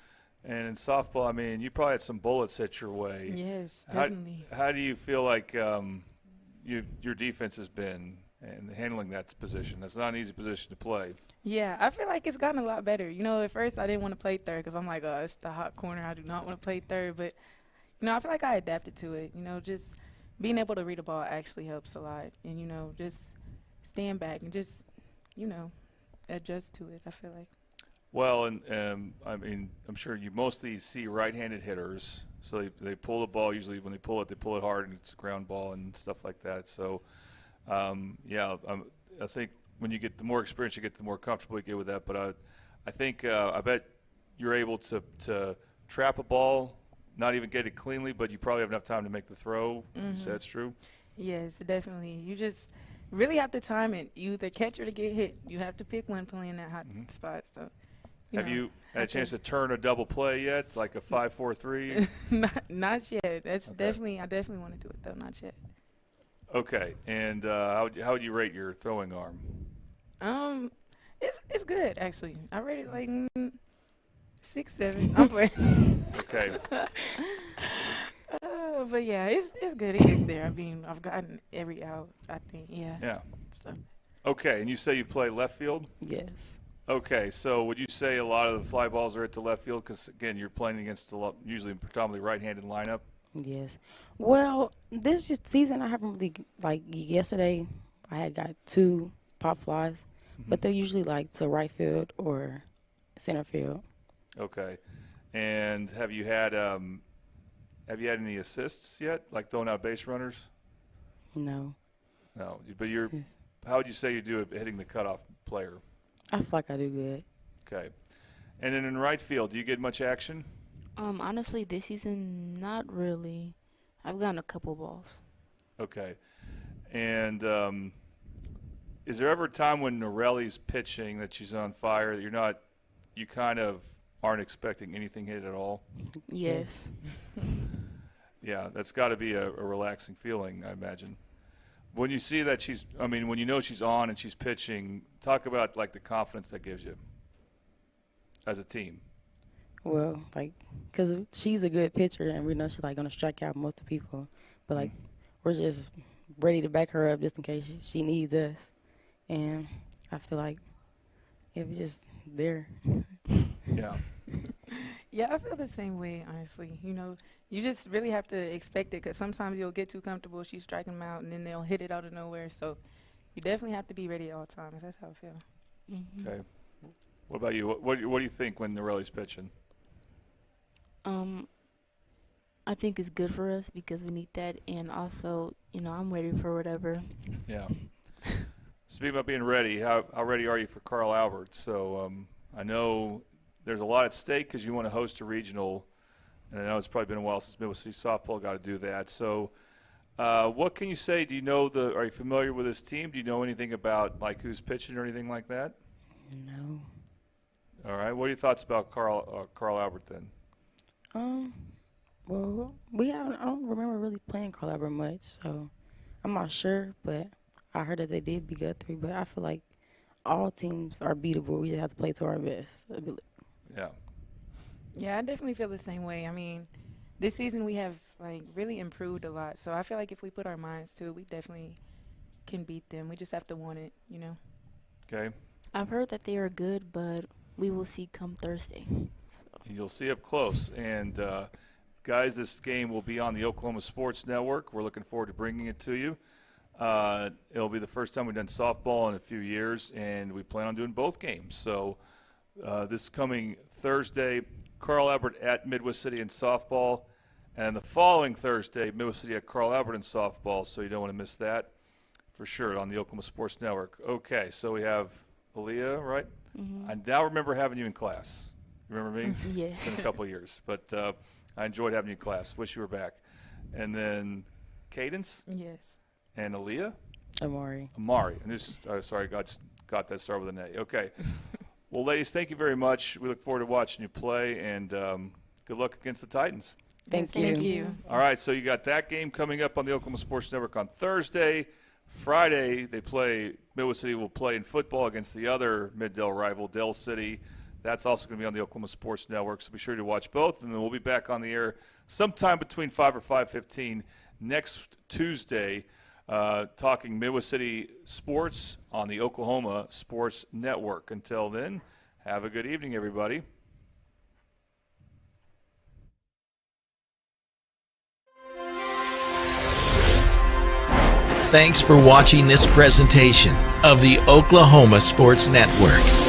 And in softball, I mean, you probably had some bullets hit your way. Yes, definitely. How do you feel like your defense has been in handling that position? That's not an easy position to play. Yeah, I feel like it's gotten a lot better. You know, at first I didn't want to play third because I'm like, oh, it's the hot corner. I do not want to play third. But, you know, I feel like I adapted to it. You know, just being able to read a ball actually helps a lot. And, you know, just stand back and just, you know, adjust to it, I feel like. Well, and I mean, I'm sure you mostly see right-handed hitters. So they pull the ball. Usually when they pull it hard and it's a ground ball and stuff like that. So, I think when you get the more experience you get, the more comfortable you get with that. But I think I bet you're able to trap a ball, not even get it cleanly, but you probably have enough time to make the throw. Mm-hmm. So that's true? Yes, definitely. You just really have to time it. You the catcher to get hit. You have to pick one playing that hot spot. So. Have you had a chance to turn a double play yet, like a 5-4-3? Not yet. That's Okay. definitely. I definitely want to do it though. Not yet. Okay, and how would you rate your throwing arm? It's good actually. I rate it like 6, 7. I'm playing. Okay. But yeah, it's good. It gets there. I mean, I've gotten every out. I think. Yeah. Yeah. So. Okay, and you say you play left field? Yes. Okay, so would you say a lot of the fly balls are at the left field? Because, again, you're playing against usually predominantly right-handed lineup. Yes. Well, this season I haven't really, like, yesterday I had got 2 pop flies, but they're usually, like, to right field or center field. Okay. And have you had any assists yet, like throwing out base runners? No. No, but how would you say you do at hitting the cutoff player? I feel like I do good. Okay. And then in right field, do you get much action? Honestly, this season, not really. I've gotten a couple balls. Okay. And is there ever a time when Norelli's pitching that she's on fire that you kind of aren't expecting anything hit at all? Yes. Yeah, that's got to be a relaxing feeling, I imagine. When you see that when you know she's on and she's pitching, talk about like the confidence that gives you as a team. Well, because she's a good pitcher and we know she's like going to strike out most of the people, but like we're just ready to back her up just in case she needs us, and I feel like it was just there. Yeah. Yeah, I feel the same way, honestly. You just really have to expect it because sometimes you'll get too comfortable. She's striking them out, and then they'll hit it out of nowhere. So you definitely have to be ready at all times. That's how I feel. Mm-hmm. Okay. What about you? What do you think when Norelli's pitching? I think it's good for us because we need that, and also, I'm ready for whatever. Yeah. Speaking about being ready, how ready are you for Carl Albert? So I know there's a lot at stake because you want to host a regional, and I know it's probably been a while since Midwest City Softball got to do that. So what can you say? Are you familiar with this team? Do you know anything about like who's pitching or anything like that? No. All right. What are your thoughts about Carl Albert then? Well, I don't remember really playing Carl Albert much, so I'm not sure, but I heard that they did beat Guthrie, but I feel like all teams are beatable. We just have to play to our best ability. Yeah. Yeah, I definitely feel the same way. I mean, this season we have really improved a lot, so I feel like if we put our minds to it, we definitely can beat them. We just have to want it, Okay. I've heard that they are good, but we will see come Thursday. So. You'll see up close. And, guys, this game will be on the Oklahoma Sports Network. We're looking forward to bringing it to you. It'll be the first time we've done softball in a few years, and we plan on doing both games. So this coming Thursday, Carl Albert at Midwest City in softball, and the following Thursday, Midwest City at Carl Albert in softball, so you don't want to miss that for sure on the Oklahoma Sports Network. Okay, so we have Aaliyah, right? Mm-hmm. I now remember having you in class. Remember me? Yes. It's been a couple of years, but I enjoyed having you in class. Wish you were back. And then Cadence? Yes. And Aaliyah? Amari. And this, sorry, got that start with an A. Okay. Well, ladies, thank you very much. We look forward to watching you play, and good luck against the Titans. Thank you. All right, so you got that game coming up on the Oklahoma Sports Network on Thursday. Friday, Midwest City will play in football against the other Mid-Del rival, Del City. That's also going to be on the Oklahoma Sports Network, so be sure to watch both. And then we'll be back on the air sometime between 5 or 5:15 next Tuesday, talking Midwest City sports on the Oklahoma Sports Network. Until then, have a good evening, everybody. Thanks for watching this presentation of the Oklahoma Sports Network.